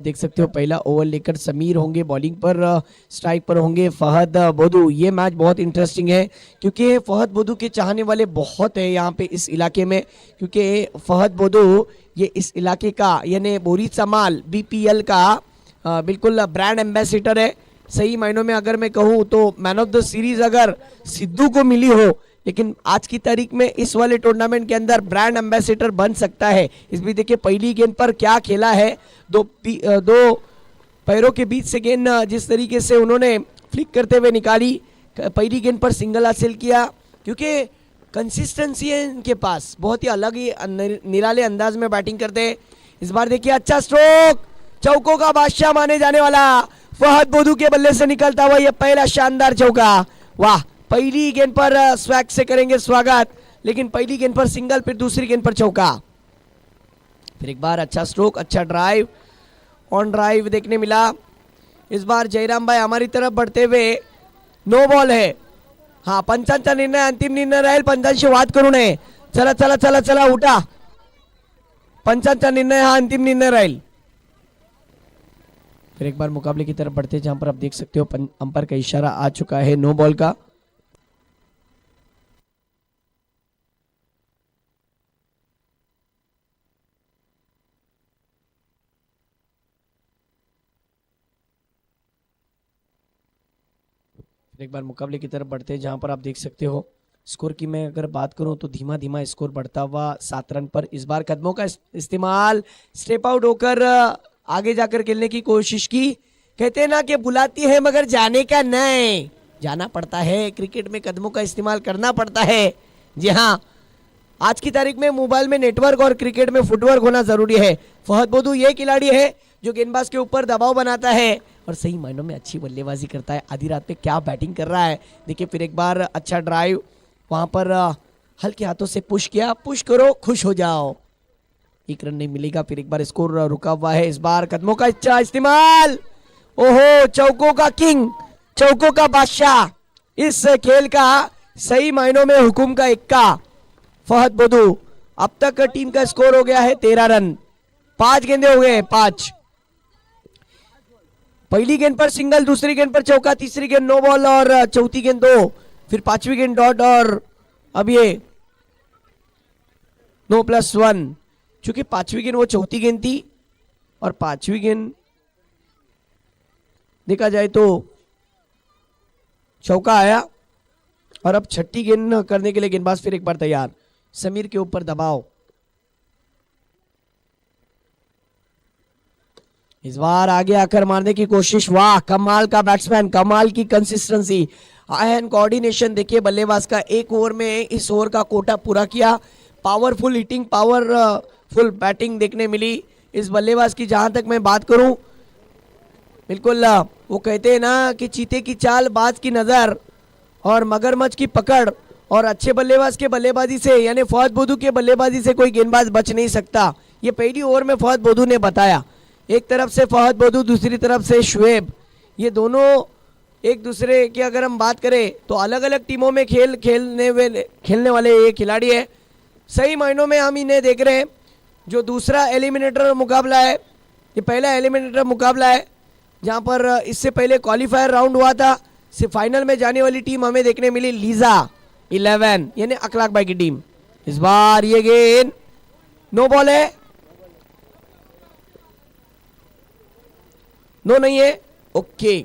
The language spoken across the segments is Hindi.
देख सकते हो पहला ओवर लेकर समीर होंगे बॉलिंग पर, स्ट्राइक पर होंगे फहद बोदू। ये मैच बहुत इंटरेस्टिंग है क्योंकि फहद बोदू के चाहने वाले बहुत है यहाँ पे इस इलाके में, क्योंकि फहद बोदू ये इस इलाके का यानी बोरी समाल बीपीएल का बिल्कुल ब्रांड एम्बेसडर है। सही मायनों में अगर मैं कहूँ तो मैन ऑफ द सीरीज अगर सिद्धू को मिली हो, लेकिन आज की तारीख में इस वाले टूर्नामेंट के अंदर ब्रांड एम्बेसडर बन सकता है। इस भी देखिए पहली गेंद पर क्या खेला है, दो पैरों के बीच से गेंद जिस तरीके से उन्होंने फ्लिक करते हुए निकाली, पहली गेंद पर सिंगल हासिल किया, क्योंकि कंसिस्टेंसी है इनके पास, बहुत ही अलग ही निराले अंदाज में बैटिंग करते हैं। इस बार देखिए अच्छा स्ट्रोक, चौकों का बादशाह माने जाने वाला फहद बोदू के बल्ले से निकलता हुआ यह पहला शानदार चौका। वाह, पहली गेंद पर स्वैग से करेंगे स्वागत, लेकिन पहली गेंद पर सिंगल, फिर दूसरी गेंद पर चौका, फिर एक बार अच्छा स्ट्रोक, अच्छा ड्राइव, ऑन ड्राइव देखने मिला। इस बार जयराम भाई हमारी तरफ बढ़ते हुए नो बॉल है। हाँ, पंचांचा निर्णय अंतिम निर्णय राहील, पंचांशी वाद करू नये। चला चला चला चला उठा, पंचांचा निर्णय हा अंतिम निर्णय राहील। फिर एक बार मुकाबले की तरफ बढ़ते, जहां पर आप देख सकते हो अंपायर का इशारा आ चुका है नो बॉल का। एक बार मुकाबले की तरफ बढ़ते हैं, जहां पर आप देख सकते हो स्कोर की मैं अगर बात करूं तो धीमा धीमा स्कोर बढ़ता हुआ 7 रन पर। इस बार कदमों का इस्तेमाल, स्टेप आउट होकर आगे जाकर खेलने की कोशिश की। कहते हैं ना कि बुलाती है मगर जाने का नहीं, जाना पड़ता है, क्रिकेट में कदमों का इस्तेमाल करना पड़ता है। जी हाँ, आज की तारीख में मोबाइल में नेटवर्क और क्रिकेट में फुटवर्क होना जरूरी है। फहद बोदू ये खिलाड़ी है जो गेंदबाज के ऊपर दबाव बनाता है और सही मायनों में अच्छी बल्लेबाजी करता है। आधी रात पे क्या बैटिंग कर रहा है देखिए। फिर एक बार अच्छा ड्राइव, वहां पर हल्के हाथों से पुश किया, पुश करो खुश हो जाओ, एक रन नहीं मिलेगा। फिर एक बार स्कोर रुका हुआ है। इस बार कदमों का अच्छा इस्तेमाल, ओहो, चौकों का किंग, चौकों का बादशाह, इस खेल का सही मायनों में हुकुम का इक्का फहद बोदू। अब तक टीम का स्कोर हो गया है 13 रन, 5 गेंदे हो गए 5। पहली गेंद पर सिंगल, दूसरी गेंद पर चौका, तीसरी गेंद नो बॉल और चौथी गेंद 2, फिर पांचवी गेंद डॉट और अब ये नो +1। चूंकि पांचवी गेंद वो चौथी गेंद थी और पांचवी गेंद देखा जाए तो चौका आया और अब छठी गेंद करने के लिए गेंदबाज फिर एक बार तैयार। समीर के ऊपर दबाव, इस बार आगे आकर मारने की कोशिश। वाह, कमाल का बैट्समैन, कमाल की कंसिस्टेंसी, आई हैंड कोऑर्डिनेशन देखिए बल्लेबाज का। एक ओवर में इस ओवर का कोटा पूरा किया। पावरफुल हिटिंग, पावरफुल बैटिंग देखने मिली इस बल्लेबाज की। जहां तक मैं बात करूं, बिल्कुल वो कहते हैं ना कि चीते की चाल, बाज की नजर और मगरमच्छ की पकड़, और अच्छे बल्लेबाज के बल्लेबाजी से यानी फहद बोदू के बल्लेबाजी से कोई गेंदबाज बच नहीं सकता। ये पहली ओवर में फहद बोदू ने बताया। एक तरफ से फहद बोदू, दूसरी तरफ से शुएब, ये दोनों एक दूसरे की अगर हम बात करें तो अलग अलग टीमों में खेलने वाले ये खिलाड़ी है। सही मायनों में हम इन्हें देख रहे हैं। जो दूसरा एलिमिनेटर मुकाबला है, ये पहला एलिमिनेटर मुकाबला है जहां पर इससे पहले क्वालिफायर राउंड हुआ था। सिर्फ फाइनल में जाने वाली टीम हमें देखने मिली लीजा 11 यानी अखलाक भाई की टीम। इस बार ये गेंद नो बॉल है, नो नहीं है, ओके।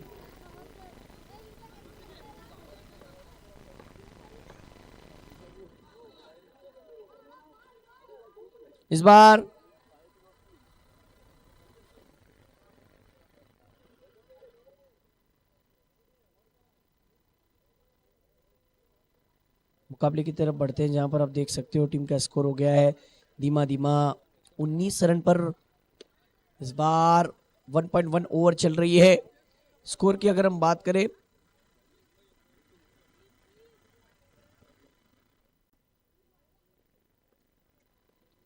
इस बार मुकाबले की तरफ बढ़ते हैं, जहां पर आप देख सकते हो टीम का स्कोर हो गया है धीमा धीमा 19 रन पर। इस बार 1.1 ओवर चल रही है। स्कोर की अगर हम बात करें,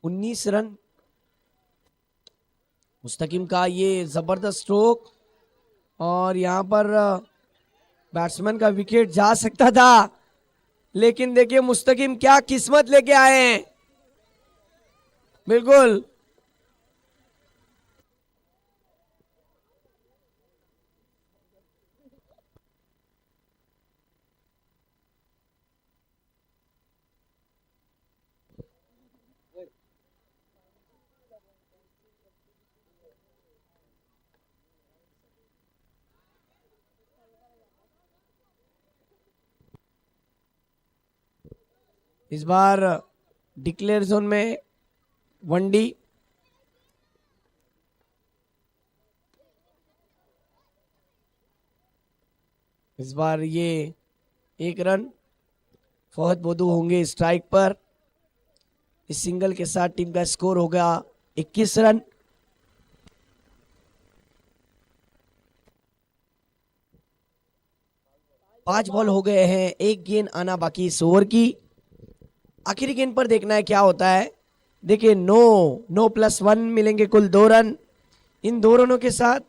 उन्नीस रन। मुस्तकीम का ये जबरदस्त स्ट्रोक और यहां पर बैट्समैन का विकेट जा सकता था, लेकिन देखिए मुस्तकीम क्या किस्मत लेके आए हैं। बिल्कुल इस बार डिक्लेयर जोन में वनडी। इस बार ये 1 रन। फहद बोदू होंगे स्ट्राइक पर। इस सिंगल के साथ टीम का स्कोर होगा 21 रन। पांच बॉल हो गए हैं, एक गेंद आना बाकी इस ओवर की। आखिरी गेंद पर देखना है क्या होता है। देखिए 9 + 1 मिलेंगे कुल 2 रन। इन 2 रनों के साथ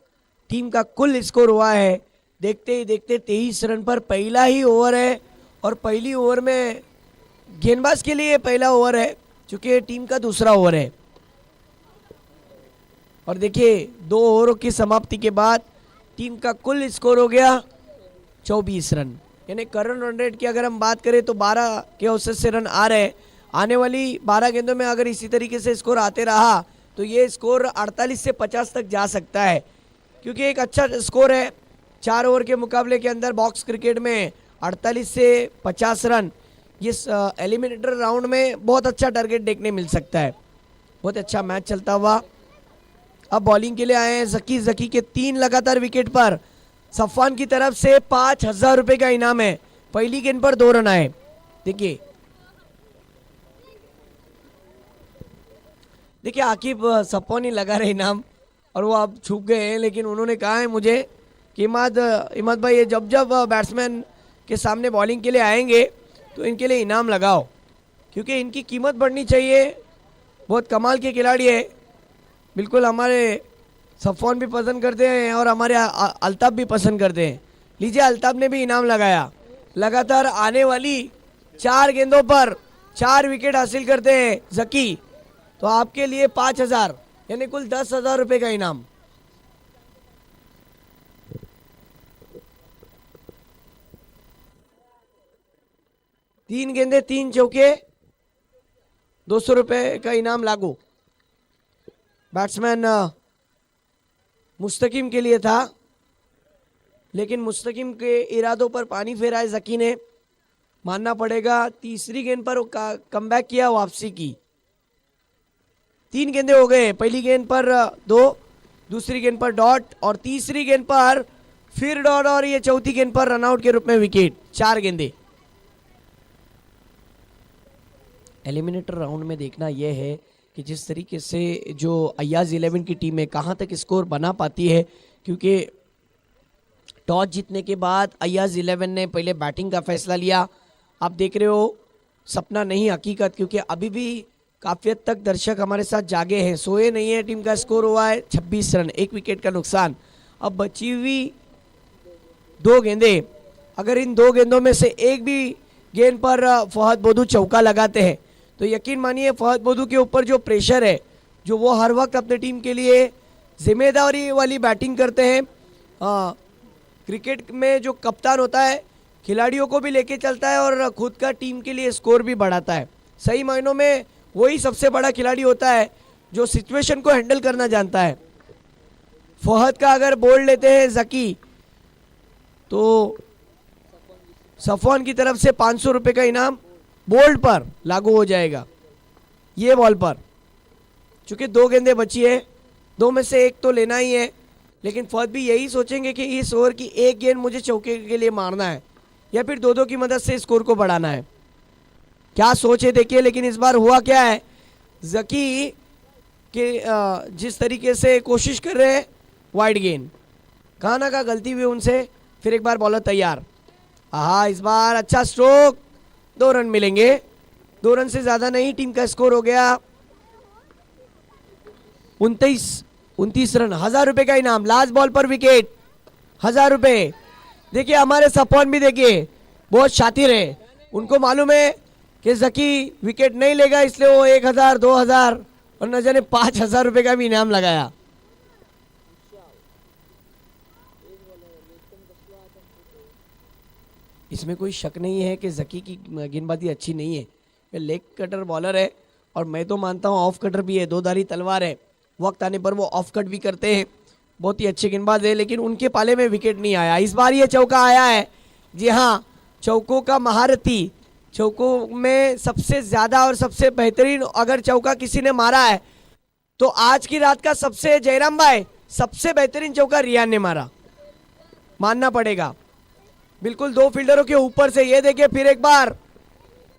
टीम का कुल स्कोर हुआ है देखते ही देखते 23 रन पर। पहला ही ओवर है और पहली ओवर में गेंदबाज के लिए पहला ओवर है क्योंकि टीम का दूसरा ओवर है। और देखिए 2 ओवरों की समाप्ति के बाद टीम का कुल स्कोर हो गया 24 रन। यानी करंट रन रेट की अगर हम बात करें तो 12 के औसत से रन आ रहे हैं। आने वाली 12 गेंदों में अगर इसी तरीके से स्कोर आते रहा तो ये स्कोर 48 से 50 तक जा सकता है, क्योंकि एक अच्छा स्कोर है 4 ओवर के मुकाबले के अंदर बॉक्स क्रिकेट में 48 से 50 रन। इस एलिमिनेटर राउंड में बहुत अच्छा टारगेट देखने मिल सकता है। बहुत अच्छा मैच चलता हुआ। अब बॉलिंग के लिए आए हैं जकी के 3 लगातार विकेट पर सफान की तरफ से 5,000 रुपए का इनाम है। पहली गेंद पर 2 रन आए। देखिए आकिब सफान ही लगा रहे इनाम और वो अब छूप गए हैं, लेकिन उन्होंने कहा है मुझे कि इमाद भाई ये जब बैट्समैन के सामने बॉलिंग के लिए आएंगे तो इनके लिए इनाम लगाओ, क्योंकि इनकी कीमत बढ़नी चाहिए। बहुत कमाल के खिलाड़ी है, बिल्कुल हमारे सफान भी पसंद करते हैं और हमारे अल्ताफ भी पसंद करते हैं। लीजिए अल्ताफ ने भी इनाम लगाया। लगातार आने वाली 4 गेंदों पर 4 विकेट हासिल करते हैं जकी, तो आपके लिए 5,000 यानी कुल 10,000 रुपए का इनाम। तीन गेंदे 3 चौके 200 रुपए का इनाम लागू। बैट्समैन मुस्तकिम के लिए था, लेकिन मुस्तकिम के इरादों पर पानी फेरा है जकी ने, मानना पड़ेगा। तीसरी गेंद पर कमबैक किया, वापसी की। 3 गेंदे हो गए। पहली गेंद पर 2, दूसरी गेंद पर डॉट और तीसरी गेंद पर फिर डॉट और ये चौथी गेंद पर रनआउट के रूप में विकेट। 4 गेंदे। एलिमिनेटर राउंड में देखना यह है कि जिस तरीके से जो अय्याज 11 की टीम है कहाँ तक स्कोर बना पाती है, क्योंकि टॉस जीतने के बाद अय्याज 11 ने पहले बैटिंग का फैसला लिया। आप देख रहे हो सपना नहीं हकीकत, क्योंकि अभी भी काफ़ी हद तक दर्शक हमारे साथ जागे हैं, सोए नहीं है। टीम का स्कोर हुआ है 26 रन, 1 विकेट का नुकसान। अब बची हुई 2 गेंदे, अगर इन 2 गेंदों में से एक भी गेंद पर फहद बोदू चौका लगाते हैं तो यकीन मानिए फहद बोदू के ऊपर जो प्रेशर है, जो वो हर वक्त अपने टीम के लिए जिम्मेदारी वाली बैटिंग करते हैं। क्रिकेट में जो कप्तान होता है खिलाड़ियों को भी लेके चलता है और खुद का टीम के लिए स्कोर भी बढ़ाता है। सही मायनों में वही सबसे बड़ा खिलाड़ी होता है जो सिचुएशन को हैंडल करना जानता है। फहद का अगर बोल्ड लेते हैं जकी तो सफवान की तरफ से 500 रुपए का इनाम बोल्ड पर लागू हो जाएगा। ये बॉल पर चूंकि 2 गेंदें बची है, 2 में से एक तो लेना ही है, लेकिन फहद भी यही सोचेंगे कि इस ओवर की एक गेंद मुझे चौके के लिए मारना है या फिर 2-2 की मदद से स्कोर को बढ़ाना है। क्या सोच है देखिए। लेकिन इस बार हुआ क्या है, जकी के जिस तरीके से कोशिश कर रहे हैं वाइड गेंद, कहाँ ना कहाँ गलती हुई उनसे। फिर एक बार बॉलर तैयार। हाँ इस बार अच्छा स्ट्रोक, 2 रन मिलेंगे। 2 रन से ज्यादा नहीं। टीम का स्कोर हो गया 29 रन। 1,000 रुपए का इनाम। लास्ट बॉल पर विकेट, 1,000 रुपए। देखिए हमारे सपोन भी देखिए बहुत शातिर है, उनको मालूम है कि जकी विकेट नहीं लेगा, इसलिए वो 1,000 2,000 और न जाने 5,000 रुपए का भी इनाम लगाया। इसमें कोई शक नहीं है कि जकी की गेंदबाजी अच्छी नहीं है। वे लेग कटर बॉलर है और मैं तो मानता हूँ ऑफ कटर भी है, 2 धारी तलवार है। वक्त आने पर वो ऑफ कट भी करते हैं। बहुत ही अच्छे गेंदबाज है, लेकिन उनके पाले में विकेट नहीं आया। इस बार ये चौका आया है। जी हाँ, चौकों का महारथी चौकों में सबसे ज्यादा और सबसे बेहतरीन अगर चौका किसी ने मारा है तो आज की रात का सबसे, जयराम भाई, सबसे बेहतरीन चौका रियान ने मारा, मानना पड़ेगा। बिल्कुल 2 फील्डरों के ऊपर से। ये देखिए फिर एक बार,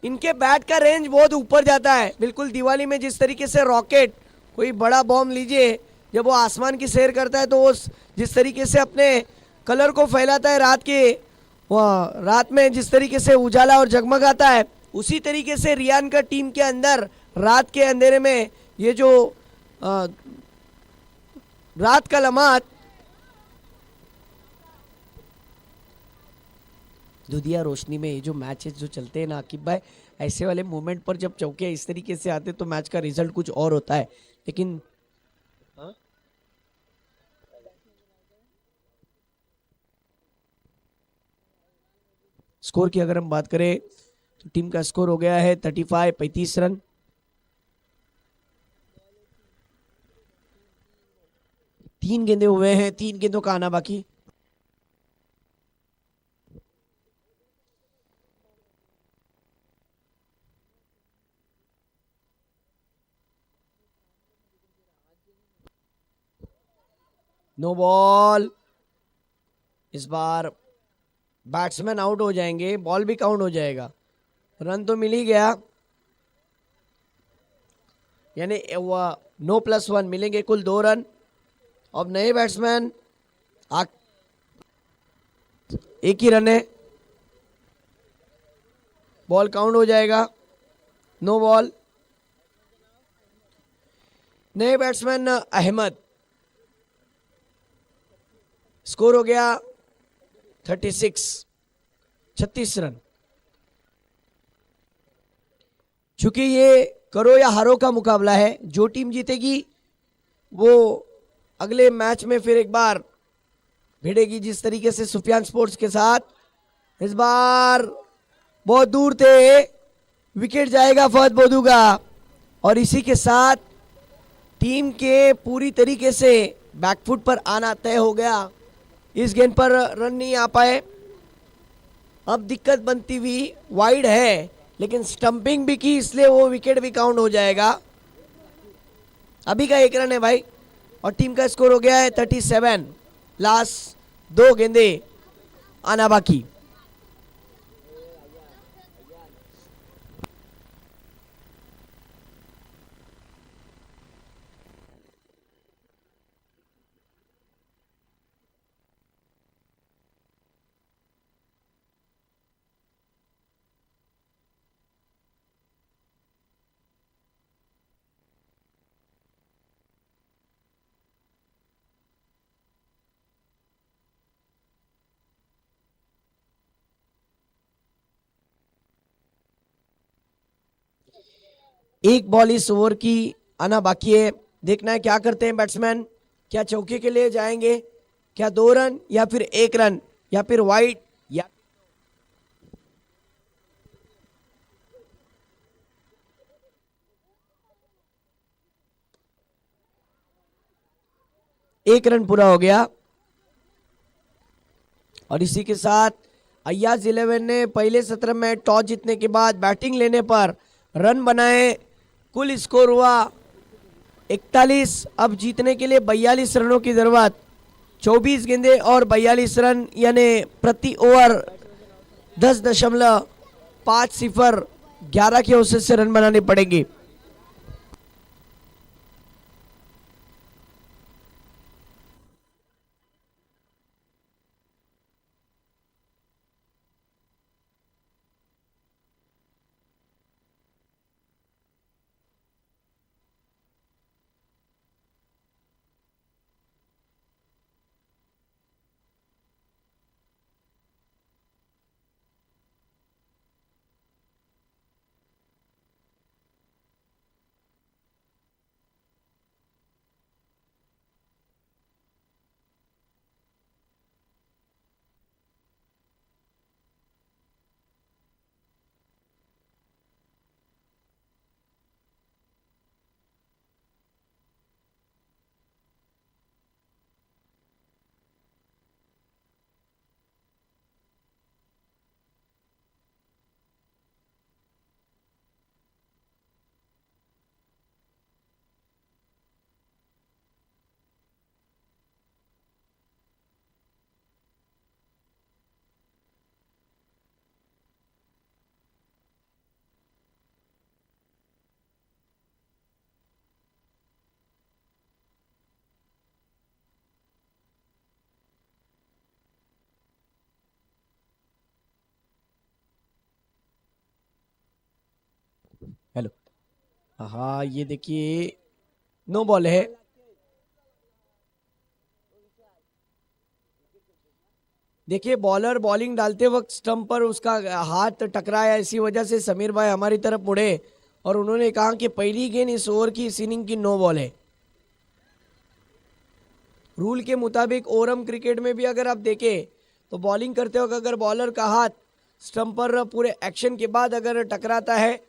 इनके बैट का रेंज बहुत ऊपर जाता है। बिल्कुल दिवाली में जिस तरीके से रॉकेट, कोई बड़ा बॉम्ब लीजिए, जब वो आसमान की सैर करता है तो वो जिस तरीके से अपने कलर को फैलाता है रात के, रात में जिस तरीके से उजाला और जगमगाता है, उसी तरीके से रियान का टीम के अंदर रात के अंधेरे में ये जो रात का लम्हात, धुंधिया रोशनी में ये जो मैचेस जो चलते हैं ना आकिब भाई, ऐसे वाले मोमेंट पर जब चौके इस तरीके से आते तो मैच का रिजल्ट कुछ और होता है। लेकिन स्कोर की अगर हम बात करें तो टीम का स्कोर हो गया है 35 रन। तीन गेंदे हुए हैं, 3 गेंदों का आना बाकी। No ball. इस बार बैट्समैन आउट हो जाएंगे, बॉल भी काउंट हो जाएगा। रन तो मिल ही गया, यानी नो +1 मिलेंगे, कुल 2 रन। अब नए बैट्समैन, एक ही रन है, बॉल काउंट हो जाएगा, नो बॉल। नए बैट्समैन अहमद, स्कोर हो गया 36 रन। चूंकि ये करो या हारो का मुकाबला है, जो टीम जीतेगी वो अगले मैच में फिर एक बार भिड़ेगी, जिस तरीके से सुफियान स्पोर्ट्स के साथ। इस बार बहुत दूर थे, विकेट जाएगा फहद बोदू का, और इसी के साथ टीम के पूरी तरीके से बैकफुट पर आना तय हो गया। इस गेंद पर रन नहीं आ पाए। अब दिक्कत बनती हुई, वाइड है लेकिन स्टंपिंग भी की, इसलिए वो विकेट भी काउंट हो जाएगा। अभी का 1 रन है भाई, और टीम का स्कोर हो गया है 37। लास्ट 2 गेंदे आना बाकी। एक बॉल इस ओवर की आना बाकी है। देखना है क्या करते हैं बैट्समैन, क्या चौके के लिए जाएंगे, क्या 2 रन या फिर 1 रन या फिर वाइड, या 1 रन पूरा हो गया। और इसी के साथ अय्याज 11 ने पहले 17 में टॉस जीतने के बाद बैटिंग लेने पर रन बनाए। कुल स्कोर हुआ 41। अब जीतने के लिए 42 रनों की जरूरत। 24 गेंदे और 42 रन, यानी प्रति ओवर 10.50, 11 के औसत से रन बनाने पड़ेंगे। हेलो। हाँ ये देखिए नो बॉल है। देखिए बॉलर बॉलिंग डालते वक्त स्टंप पर उसका हाथ टकराया, इसी वजह से समीर भाई हमारी तरफ मुड़े और उन्होंने कहा कि पहली गेंद इस ओवर की, इस इनिंग की नो बॉल है। रूल के मुताबिक ओरम क्रिकेट में भी अगर आप देखें तो बॉलिंग करते वक्त अगर बॉलर का हाथ स्टंप पर पूरे एक्शन के बाद अगर टकराता है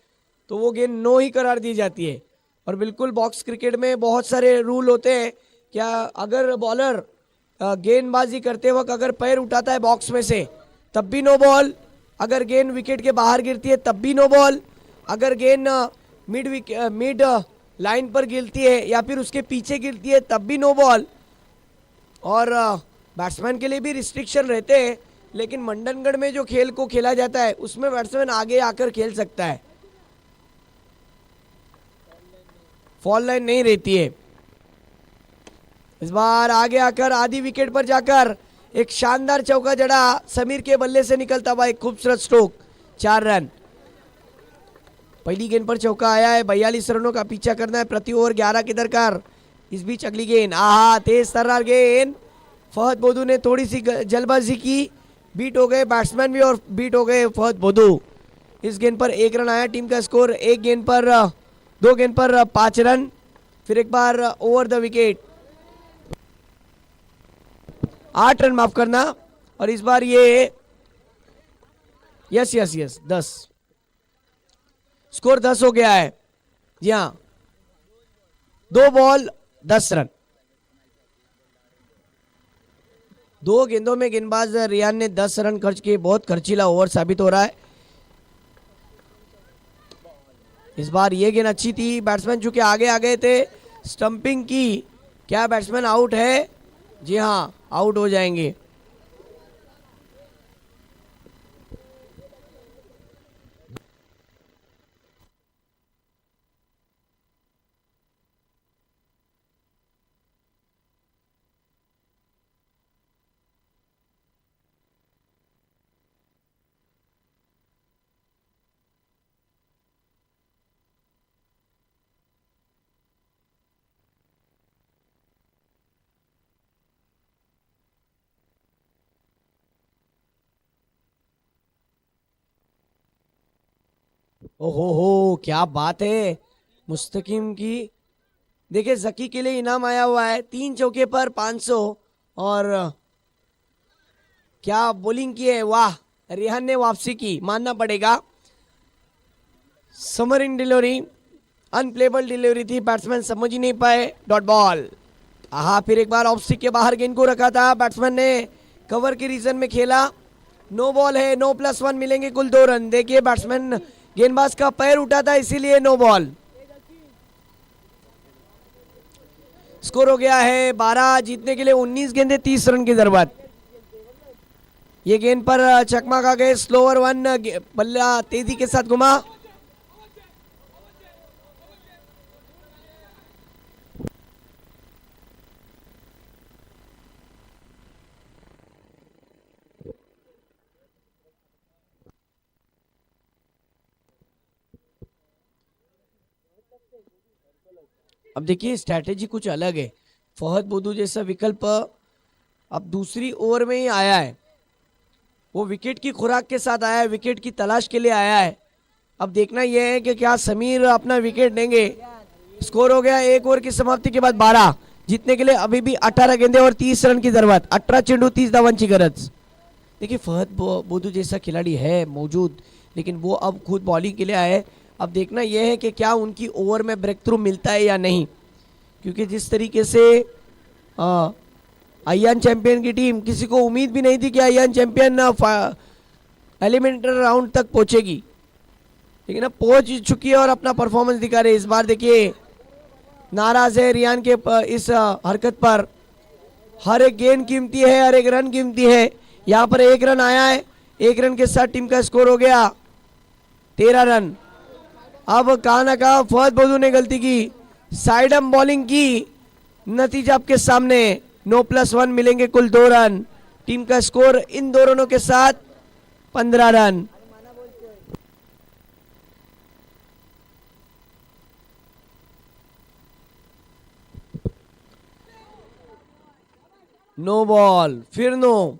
तो वो गेंद नो ही करार दी जाती है। और बिल्कुल बॉक्स क्रिकेट में बहुत सारे रूल होते हैं। क्या अगर बॉलर गेंदबाजी करते वक्त अगर पैर उठाता है बॉक्स में से तब भी नो बॉल, अगर गेंद विकेट के बाहर गिरती है तब भी नो बॉल, अगर गेंद मिड लाइन पर गिरती है या फिर उसके पीछे गिरती है तब भी नो बॉल। और बैट्समैन के लिए भी रिस्ट्रिक्शन रहते हैं, लेकिन मंडनगढ़ में जो खेल को खेला जाता है उसमें बैट्समैन आगे आकर खेल सकता है, फॉल लाइन नहीं रहती है। इस बार आगे आकर आधी विकेट पर जाकर एक शानदार चौका जड़ा समीर के बल्ले से निकलता हुआ एक खूबसूरत स्ट्रोक, 4 रन। पहली गेंद पर चौका आया है, 42 रनों का पीछा करना है, प्रति ओवर 11 की दरकार। इस बीच अगली गेंद, आहा तेज तर्रार गेंद, फहद बोदू ने थोड़ी सी जल्दबाजी की, बीट हो गए बैट्समैन भी और बीट हो गए फहद बोदू। इस गेंद पर 1 रन आया, टीम का स्कोर 2 गेंद पर 5 रन। फिर एक बार ओवर द विकेट, 8 रन माफ करना, और इस बार ये यस 10, स्कोर 10 हो गया है। जी हाँ, 2 बॉल 10 रन। 2 गेंदों में गेंदबाज रियान ने 10 रन खर्च किए, बहुत खर्चीला ओवर साबित हो रहा है। इस बार ये गेंद अच्छी थी, बैट्समैन चूंकि आगे आ गए थे, स्टंपिंग की, क्या बैट्समैन आउट है? जी हाँ, आउट हो जाएंगे। ओहो हो, क्या बात है मुस्तकीम की। देखिए जकी के लिए इनाम आया हुआ है, 3 चौके पर 500, और क्या बॉलिंग की है, वाह। रिहान ने वापसी की, मानना पड़ेगा। Summer in delivery, unplayable delivery थी, बैट्समैन समझ ही नहीं पाए, डॉट बॉल। आहा, फिर एक बार ऑफ स्टिक के बाहर गेंद को रखा था, बैट्समैन ने कवर के रीजन में खेला, नो बॉल है, नो +1 मिलेंगे, कुल 2 रन। देखिए बैट्समैन गेंदबाज का पैर उठा था इसीलिए नो बॉल। स्कोर हो गया है 12, जीतने के लिए 19 गेंदे 30 रन की जरूरत। ये गेंद पर चकमा खा गए, स्लोअर 1, बल्ला तेजी के साथ घुमा। अब देखिए स्ट्रैटेजी कुछ अलग है, फहद बोदू जैसा विकल्प अब दूसरी ओवर में ही आया है, वो विकेट की खुराक के साथ आया है, विकेट की तलाश के लिए आया है। अब देखना यह है कि क्या समीर अपना विकेट लेंगे। स्कोर हो गया 1 ओवर की समाप्ति के बाद 12, जीतने के लिए अभी भी 18 गेंदे और 30 रन की जरूरत, 18 चेंडू 30 धावांची गरज। देखिए फहद बोदू जैसा खिलाड़ी है मौजूद, लेकिन वो अब खुद बॉलिंग के लिए आए। अब देखना यह है कि क्या उनकी ओवर में ब्रेक थ्रू मिलता है या नहीं, क्योंकि जिस तरीके से आयान चैंपियन की टीम, किसी को उम्मीद भी नहीं थी कि आयान चैंपियन एलिमिनेटर राउंड तक पहुंचेगी, लेकिन अब पहुंच चुकी है और अपना परफॉर्मेंस दिखा रहे। इस बार देखिए नाराज है रियान के इस हरकत पर, हर एक गेंद कीमती है, हर एक रन कीमती है। यहाँ पर 1 रन आया है, 1 रन के साथ टीम का स्कोर हो गया 13 रन। अब कहा ना कहा फहद बोदू ने गलती की, साइड अम बॉलिंग की, नतीजा आपके सामने, नो +1 मिलेंगे, कुल 2 रन। टीम का स्कोर इन 2 रनों के साथ 15 रन। नो बॉल, फिर नो।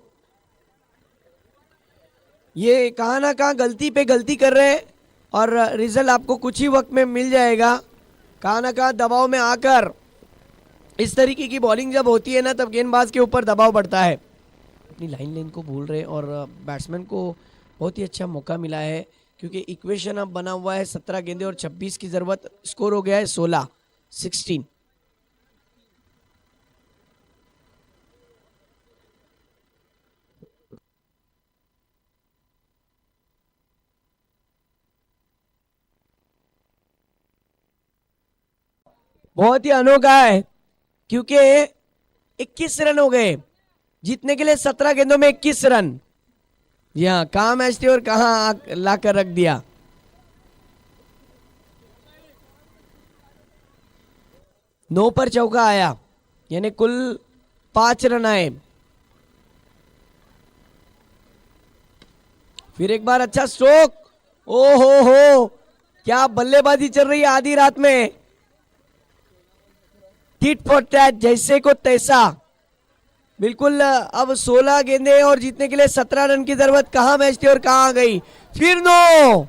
ये कहाँ ना कहाँ गलती पे गलती कर रहे हैं और रिजल्ट आपको कुछ ही वक्त में मिल जाएगा। कहाँ ना कहाँ दबाव में आकर इस तरीके की बॉलिंग जब होती है ना, तब गेंदबाज के ऊपर दबाव बढ़ता है। अपनी लाइन लेन को भूल रहे और बैट्समैन को बहुत ही अच्छा मौका मिला है, क्योंकि इक्वेशन अब बना हुआ है 17 गेंदे और 26 की जरूरत। स्कोर हो गया है 16। बहुत ही अनोखा है, क्योंकि 21 रन हो गए जीतने के लिए। 17 गेंदों में 21 रन। जी हाँ, कहाँ मैच थे और कहाँ ला कर रख दिया। नो पर चौका आया, यानी कुल 5 रन आए। फिर एक बार अच्छा स्ट्रोक। ओ हो, क्या बल्लेबाजी चल रही है आधी रात में। टिट फॉर टैट, जैसे को तैसा। बिल्कुल। अब 16 गेंदे और जीतने के लिए 17 रन की जरूरत। कहां मैच थी और कहां आ गई। फिर नो।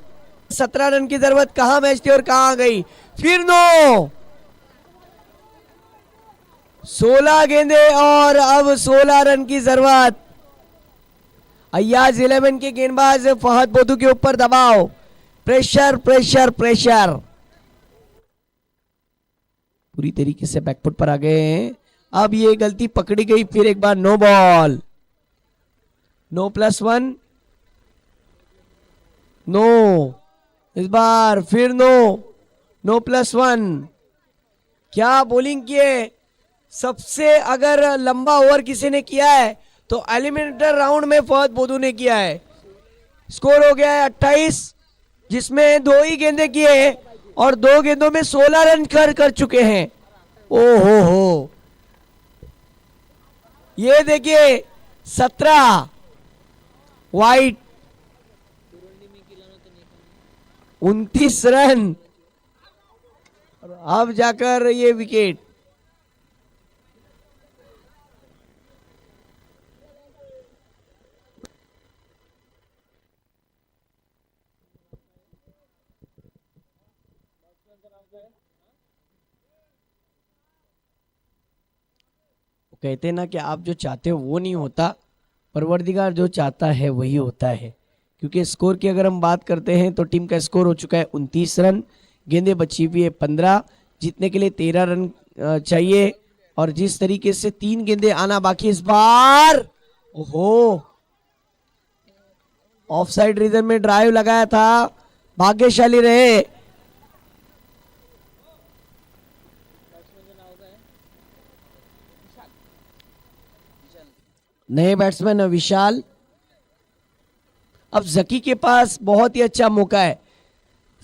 17 रन की जरूरत। कहां मैच थी और कहां आ गई। फिर नो। 16 गेंदे और अब 16 रन की जरूरत। अय्याज 11 के गेंदबाज फहद बोदू के ऊपर दबाव। Pressure pressure pressure. पूरी तरीके से बैकफुट पर आ गए हैं। अब ये गलती पकड़ी गई। फिर एक बार नो बॉल। नो +1। नो। इस बार फिर नो। नो +1। क्या बॉलिंग किए। सबसे अगर लंबा ओवर किसी ने किया है तो एलिमिनेटर राउंड में फहद बोदू ने किया है। स्कोर हो गया है 28, जिसमें 2 ही गेंदे किए और 2 गेंदों में 16 रन कर चुके हैं। ओ हो, ये देखिए 17 वाइट, 29 रन। अब जाकर ये विकेट। कहते हैं ना कि आप जो चाहते हो वो नहीं होता, परवरदिगार जो चाहता है वही होता है। क्योंकि स्कोर की अगर हम बात करते हैं तो टीम का स्कोर हो चुका है 29 रन। गेंदें बची हुई है 15। जीतने के लिए 13 रन चाहिए। और जिस तरीके से 3 गेंदें आना बाकी इस बार। ओहो, ऑफ साइड रीजन में ड्राइव लगाया था। भाग्यशाली रहे। नए बैट्समैन विशाल। अब जकी के पास बहुत ही अच्छा मौका है।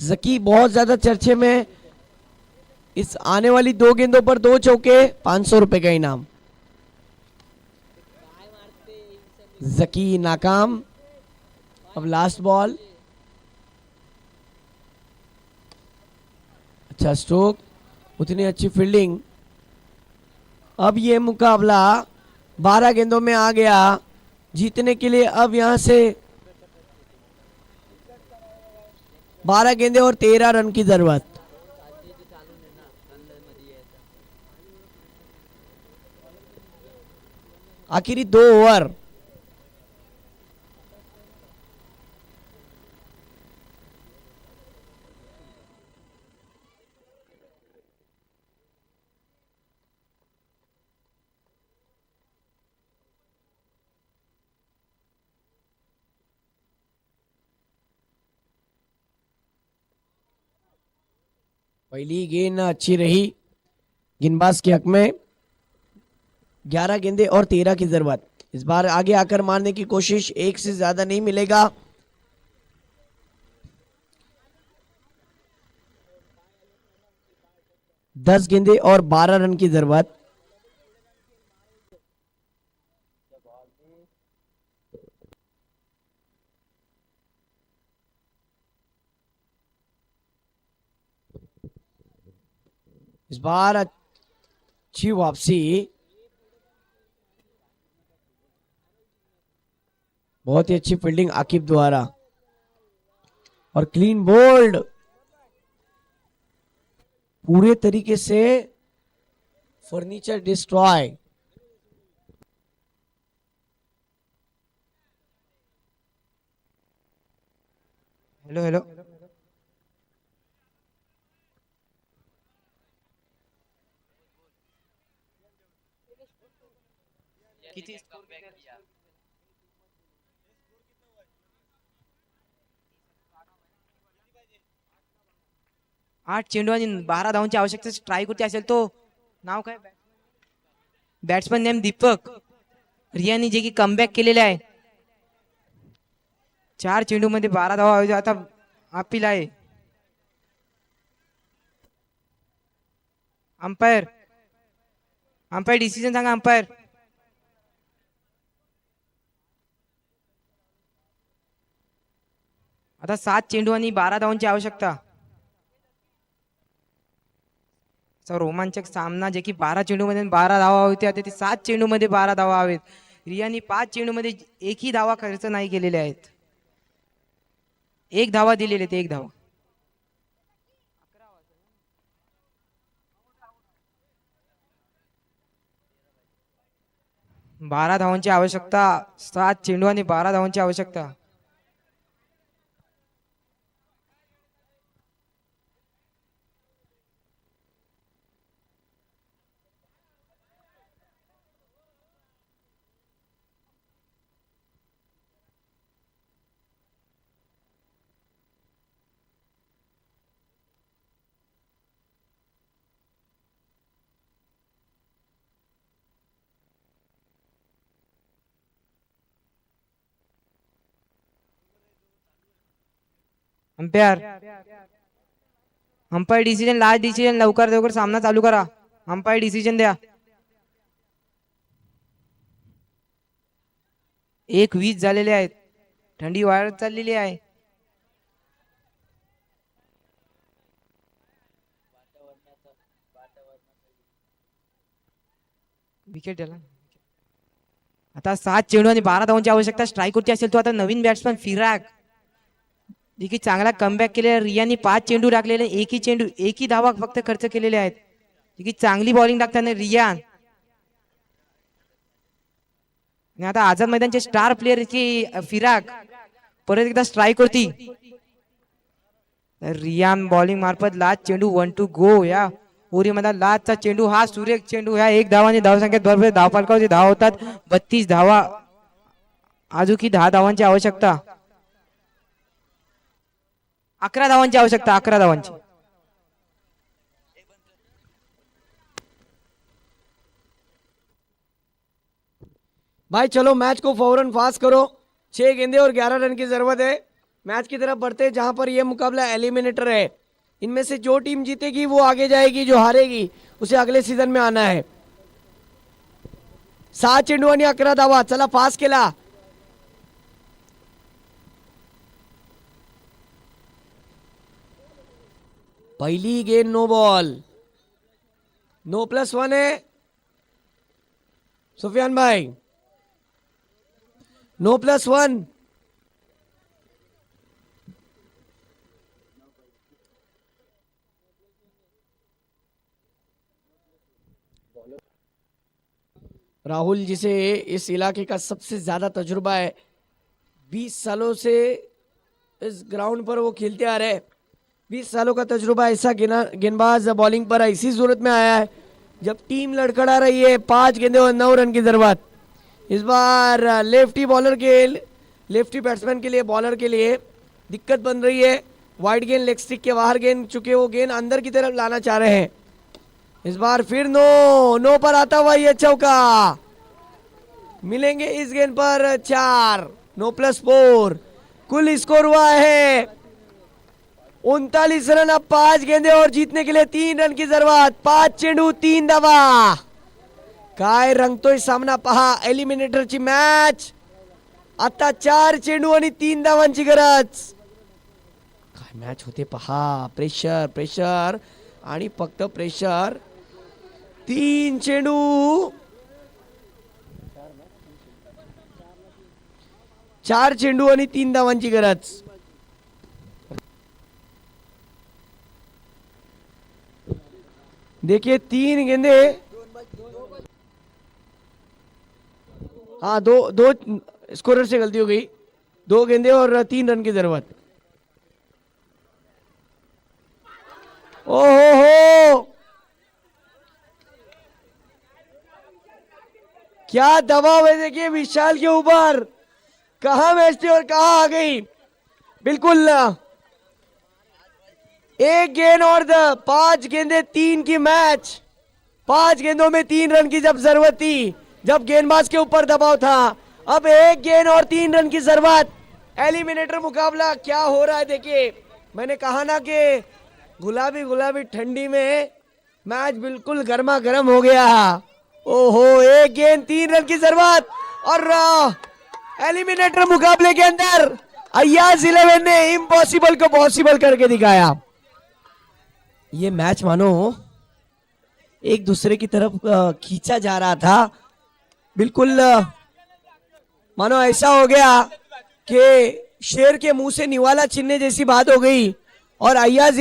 जकी बहुत ज्यादा चर्चे में। इस आने वाली 2 गेंदों पर 2 चौके, 500 रुपए का इनाम। जकी नाकाम। अब लास्ट बॉल। अच्छा स्ट्रोक, उतनी अच्छी फील्डिंग। अब ये मुकाबला 12 गेंदों में आ गया। जीतने के लिए अब यहां से 12 गेंदे और 13 रन की जरूरत। आखिरी 2 ओवर। पहली गेंद अच्छी रही गेंदबाज के हक में। 11 गेंदे और 13 की जरूरत। इस बार आगे आकर मारने की कोशिश, एक से ज्यादा नहीं मिलेगा। दस गेंदे और 12 रन की जरूरत। इस बार अच्छी वापसी। बहुत ही अच्छी फील्डिंग आकिब द्वारा और क्लीन बोल्ड पूरे तरीके से फर्नीचर डिस्ट्रॉय। Hello hello. किती स्कोर किया? 8 चेंडू आणि 12 धावांची आवश्यकता स्ट्राईक होती असेल तो नाव काय? बॅट्समन नेम दीपक रियानी जे की कमबॅक केलेले आहे. 4 चेंडू मध्ये 12 धावा. आता अपील आहे. अंपायर डिसिजन सांगा अंपायर. आता 7 चेंडू आणि 12 धावांची आवश्यकता. रोमांचक सामना जे की 12 चेंडू मध्ये 12 धावा होते आता ते 7 चेंडू मध्ये 12 धावा हवेत. रियानी 5 चेंडू मध्ये एकही धावा खर्च नाही केलेले आहेत. 1 धावा दिलेले ते 1 धावा. 12 धावांची आवश्यकता. 7 चेंडू आणि 12 धावांची आवश्यकता. अंपायर डिसिजन लास्ट डिसिजन लवकर सामना चालू करा. अंपायर डिसिजन द्या. 1:20 झालेले आहेत. थंडी वाढत चाललेली आहे. विकेट आता 7 चेंडू आणि 12 धावांची आवश्यकता स्ट्राईक होती असेल तो आता नवीन बॅट्समन फिराग देखील चांगला कमबॅक केलेला. रियानी 5 चेंडू टाकलेले एकही धावा फक्त खर्च केलेले आहेत. देखील चांगली बॉलिंग टाकताना रियान. आणि आता आझाद मैदानचे स्टार प्लेअर की फिराग परत एकदा स्ट्राईक होती. रियान बॉलिंग मार्फत लास्ट चेंडू 1 टू गो. या ओरीमध्ये लास्टचा चेंडू हा सुरेख चेंडू. ह्या 1 धावाने धावसंख्येत भरपूर धावफलकावरती धाव होतात. 32 धावा. अजूनही 10 धावांची आवश्यकता. 11 धावांची आवश्यकता. 11 धावांची. भाई चलो मैच को फौरन फास्ट करो. 6 गेंदे और 11 रन की जरूरत है. मैच की तरफ बढ़ते हैं जहां पर यह मुकाबला एलिमिनेटर है. इनमें से जो टीम जीतेगी वो आगे जाएगी, जो हारेगी उसे अगले सीजन में आना है. 7 चेंडू आणि 11 धावा. चला फास्ट केला. पहली गेंद नो बॉल. नो +1 है सुफियान भाई. नो +1. राहुल जिसे इस इलाके का सबसे ज्यादा तजुर्बा है, 20 सालों से इस ग्राउंड पर वो खेलते आ रहे हैं. 20 सालों का तजुर्बा. ऐसा गेंदबाज बॉलिंग पर ऐसी जरूरत में आया है जब टीम लड़खड़ा रही है. 5 गेंदे और 9 रन की जरूरत. इस बार लेफ्टी बैट्समैन के लिए, बॉलर के लिए दिक्कत बन रही है. वाइड गेंद लेग स्टिक के बाहर गेंद, चुके वो गेंद अंदर की तरफ लाना चाह रहे हैं. इस बार फिर नो पर आता हुआ ये चौका. मिलेंगे इस गेंद पर 4. नो +4. कुल स्कोर हुआ है 39 रन. अब 5 गेंदे और जीतने के लिए 3 रन की जरूरत. 5 चेंडू 3 धावा. काय रंगतोय सामना पहा. एलिमिनेटरची मॅच. आता 4 चेंडू आणि 3 धावांची गरज. काय मॅच होते पहा. प्रेशर आणि फक्त प्रेशर. 3 चेंडू 4 चेंडू आणि 3 धावांची गरज. देखिए 3 गेंदे. हाँ, दो स्कोरर से गलती हो गई. 2 गेंदे और 3 रन की जरूरत. ओहो, क्या दबाव है देखिए विशाल के ऊपर. कहां मैच थी और कहां आ गई. बिल्कुल 1 गेंद और 5 गेंदे 3 की मैच. 5 गेंदों में 3 रन की जब जरूरत थी, जब गेंदबाज के ऊपर दबाव था, अब 1 गेंद और 3 रन की जरूरत. एलिमिनेटर मुकाबला क्या हो रहा है देखिए. मैंने कहा ना कि गुलाबी गुलाबी ठंडी में मैच बिल्कुल गर्मा गर्म हो गया. ओहो, 1 गेंद 3 रन की जरूरत और एलिमिनेटर मुकाबले के अंदर अय्याज 11 ने इम्पॉसिबल को पॉसिबल करके दिखाया. ये मैच मानो एक दूसरे की तरफ खींचा जा रहा था. बिल्कुल मानो ऐसा हो गया कि शेर के मुंह से निवाला छीनने जैसी बात हो गई और अय्याज